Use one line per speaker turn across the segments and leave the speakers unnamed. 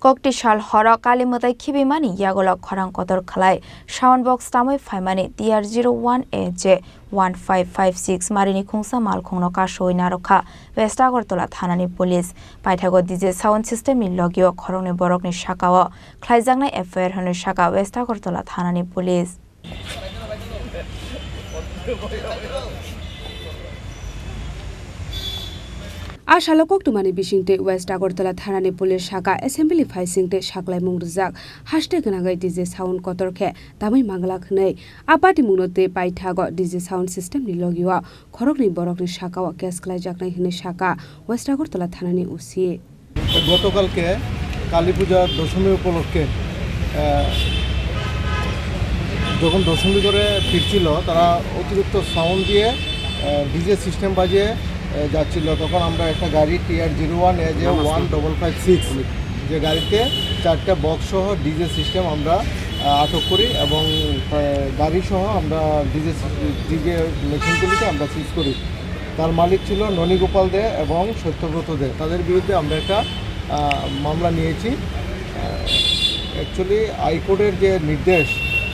Kokti shal hora kalimutai khibimani yagolok khorang kotor khalai sound box tamoi phaimani TR01AJ-1556 Marini Khungsa Malkhung no Kasowi Narwkha West Agartala Thanani police paithago DJ sound system ni logio khorong ni borok ni shakao khlaijaknai FIR hone shaka West Agartala Thanani police
Ashalokok tumani bishingte West Agartala Thanani police shaka assembly faisingte shaklai mungrjak haste gnagai DJ sound kotorkhe tamai manglak hnei apati mungnote paithago DJ sound system ni logio khorokni borokni shaka case khlaijaknai hne shaka West Agartala Thanani usi
গতকালকে কালী পূজার দশমী উপলক্ষে যখন দশমী করে ফিরছিল তারা অতিরিক্ত sound দিয়ে DJ system বাজিয়ে যাচ্ছিল তখন আমরা একটা গাড়ি TR01AJ-1556 যে গাড়িতে 4টা বক্স সহ ডিজে সিস্টেম আমরা আটক করি এবং গাড়ি সহ আমরা ডিজে মেশিনগুলিকে আমরা সিজ করি তার মালিক ছিল ননীগোপাল দে এবং সত্যব্রত দে তাদের বিরুদ্ধে আমরা একটা মামলা নিয়েছি অ্যাকচুয়ালি হাইকোর্টের যে নির্দেশ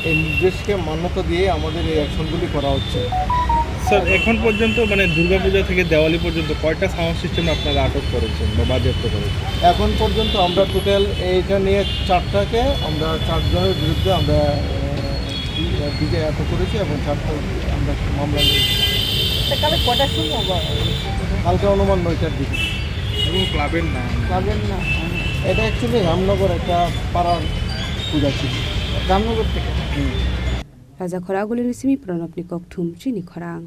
এই নির্দেশকে মান্যতা দিয়ে আমাদের এই অ্যাকশনগুলি করা হচ্ছে
স্যার এখন পর্যন্ত মানে দুর্গাপূজা থেকে দেওয়ালি পর্যন্ত কয়টা সাউন্ড সিস্টেম আপনারা আটক করেছেন বা বাজেয়াপ্ত করেছেন
এখন পর্যন্ত আমরা টোটাল এইটা নিয়ে 4টাকে আমরা 4 জনের বিরুদ্ধে আমরা ডিজে আটক করেছি এবং 4টা আমরা মামলা নিয়েছি
কালকে কটার সময়
কালকে অনুমান 9টার দিকে
এবং ক্লাবের না
এটা অ্যাকচুয়ালি রামনগর একটা পাড়ার পূজা ছিল
রামনগর থেকে
Raja Khorang Gulini Simi Pranopni Kokthum Chini Khorang